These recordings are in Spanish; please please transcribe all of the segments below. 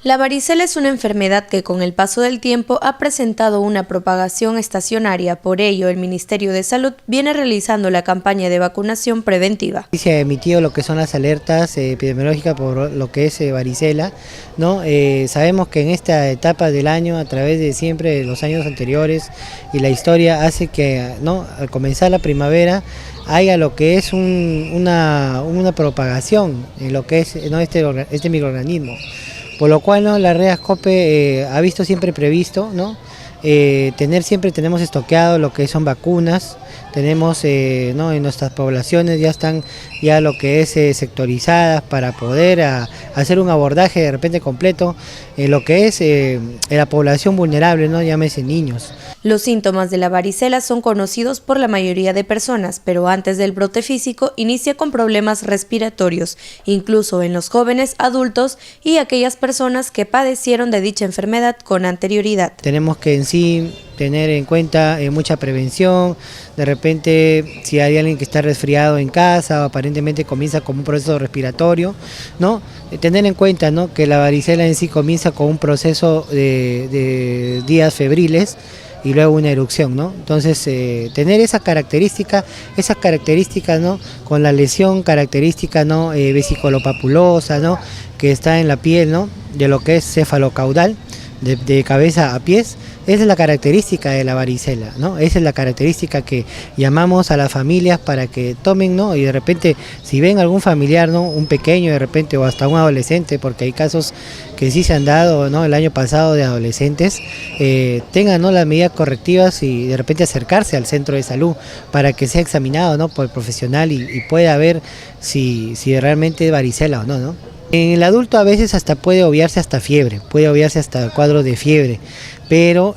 La varicela es una enfermedad que con el paso del tiempo ha presentado una propagación estacionaria, por ello el Ministerio de Salud viene realizando la campaña de vacunación preventiva. Se ha emitido lo que son las alertas epidemiológicas por lo que es varicela, ¿no? Sabemos que en esta etapa del año, a través de siempre los años anteriores y la historia hace que, ¿no?, al comenzar la primavera haya lo que es una propagación en lo que es, ¿no?, este microorganismo. Por lo cual, ¿no?, la red ASCOPE ha visto siempre previsto, ¿no?, tenemos estoqueado lo que son vacunas, tenemos ¿no?, en nuestras poblaciones ya están lo que es sectorizadas para poder hacer un abordaje de repente completo en lo que es la población vulnerable, ¿no?, llámese niños. Los síntomas de la varicela son conocidos por la mayoría de personas, pero antes del brote físico inicia con problemas respiratorios, incluso en los jóvenes, adultos y aquellas personas que padecieron de dicha enfermedad con anterioridad. Tenemos que en sí tener en cuenta mucha prevención. De repente, si hay alguien que está resfriado en casa o aparentemente comienza como un proceso respiratorio, ¿no?, tener en cuenta, ¿no?, que la varicela en sí comienza con un proceso de días febriles y luego una erupción, ¿no? Entonces, tener esa característica, ¿no?, con la lesión característica, ¿no?, vesículo-papulosa, ¿no?, que está en la piel, ¿no?, de lo que es cefalocaudal, de cabeza a pies. Esa es la característica de la varicela, ¿no? Esa es la característica que llamamos a las familias para que tomen, ¿no?, y de repente si ven algún familiar, ¿no?, un pequeño de repente o hasta un adolescente, porque hay casos que sí se han dado, ¿no?, el año pasado de adolescentes, tengan, ¿no?, las medidas correctivas y de repente acercarse al centro de salud para que sea examinado, ¿no?, por el profesional y pueda ver si realmente es varicela o no, ¿no? En el adulto a veces hasta puede obviarse hasta fiebre, puede obviarse hasta cuadros de fiebre, pero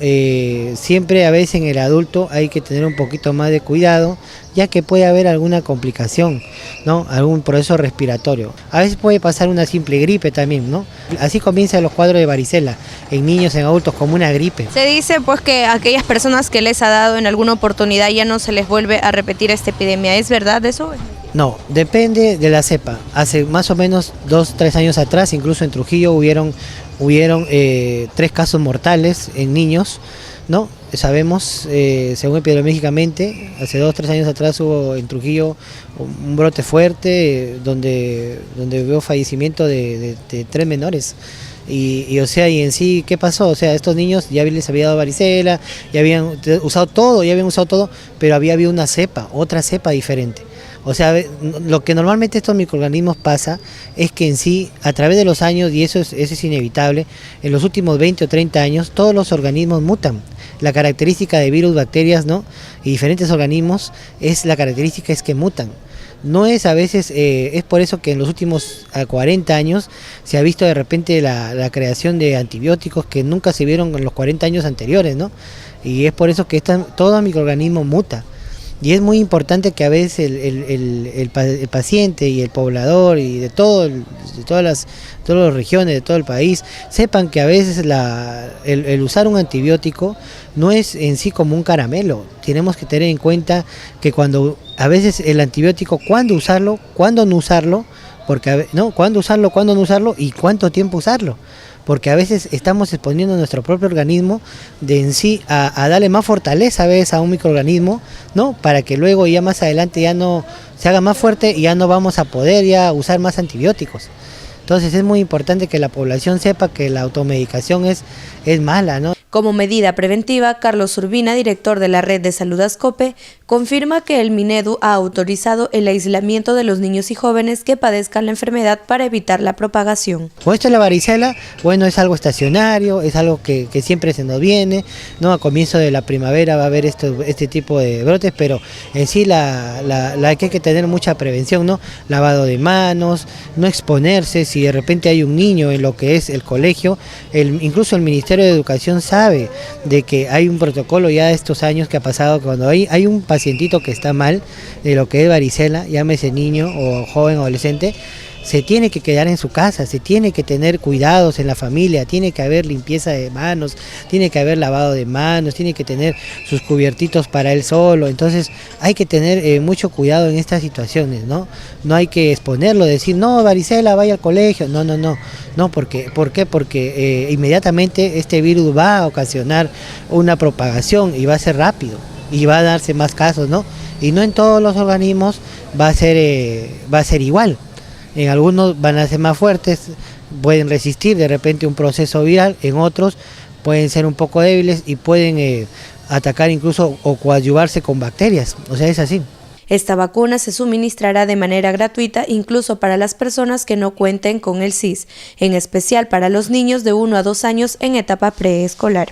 siempre a veces en el adulto hay que tener un poquito más de cuidado, ya que puede haber alguna complicación, ¿no?, algún proceso respiratorio. A veces puede pasar una simple gripe también, ¿no? Así comienzan los cuadros de varicela, en niños, en adultos, como una gripe. Se dice pues que a aquellas personas que les ha dado en alguna oportunidad ya no se les vuelve a repetir esta epidemia. ¿Es verdad eso? No, depende de la cepa. Hace más o menos 2-3 años atrás, incluso en Trujillo hubieron 3 casos mortales en niños, ¿no? Sabemos, según epidemiológicamente, hace 2-3 años atrás hubo en Trujillo un brote fuerte donde hubo fallecimiento de 3 menores. Y o sea, y en sí, ¿qué pasó? O sea, estos niños ya les había dado varicela, ya habían usado todo, pero había habido una cepa, otra cepa diferente. O sea, lo que normalmente estos microorganismos pasa es que en sí, a través de los años, y eso es inevitable, en los últimos 20 o 30 años, todos los organismos mutan. La característica de virus, bacterias, ¿no?, y diferentes organismos, la característica es que mutan. No es a veces, es por eso que en los últimos 40 años se ha visto de repente la creación de antibióticos que nunca se vieron en los 40 años anteriores, ¿no? Y es por eso que todo microorganismo muta. Y es muy importante que a veces el paciente y el poblador y de todas las regiones de todo el país sepan que a veces el usar un antibiótico no es en sí como un caramelo. Tenemos que tener en cuenta que a veces el antibiótico, cuándo usarlo, cuándo no usarlo, cuándo usarlo, cuándo no usarlo y cuánto tiempo usarlo. Porque a veces estamos exponiendo nuestro propio organismo de en sí a darle más fortaleza a veces a un microorganismo, ¿no?, para que luego ya más adelante ya no se haga más fuerte y ya no vamos a poder ya usar más antibióticos. Entonces es muy importante que la población sepa que la automedicación es mala, ¿no? Como medida preventiva, Carlos Urbina, director de la Red de Salud ASCOPE, confirma que el Minedu ha autorizado el aislamiento de los niños y jóvenes que padezcan la enfermedad para evitar la propagación. Pues esto es la varicela, bueno, es algo estacionario, es algo que siempre se nos viene, ¿no? A comienzo de la primavera va a haber este tipo de brotes, pero en sí hay que tener mucha prevención, ¿no? Lavado de manos, no exponerse. Si de repente hay un niño en lo que es el colegio, incluso el Ministerio de Educación sabe de que hay un protocolo ya de estos años que ha pasado, que cuando hay un pacientito que está mal de lo que es varicela, llámese niño o joven o adolescente, se tiene que quedar en su casa, se tiene que tener cuidados en la familia, tiene que haber limpieza de manos, tiene que haber lavado de manos, tiene que tener sus cubiertitos para él solo. Entonces hay que tener mucho cuidado en estas situaciones, ¿no? No hay que exponerlo, decir, no, varicela, vaya al colegio. No, ¿por qué? Porque inmediatamente este virus va a ocasionar una propagación y va a ser rápido y va a darse más casos, ¿no? Y no en todos los organismos va a ser igual. En algunos van a ser más fuertes, pueden resistir de repente un proceso viral, en otros pueden ser un poco débiles y pueden atacar incluso o coadyuvarse con bacterias, o sea, es así. Esta vacuna se suministrará de manera gratuita incluso para las personas que no cuenten con el SIS, en especial para los niños de 1 a 2 años en etapa preescolar.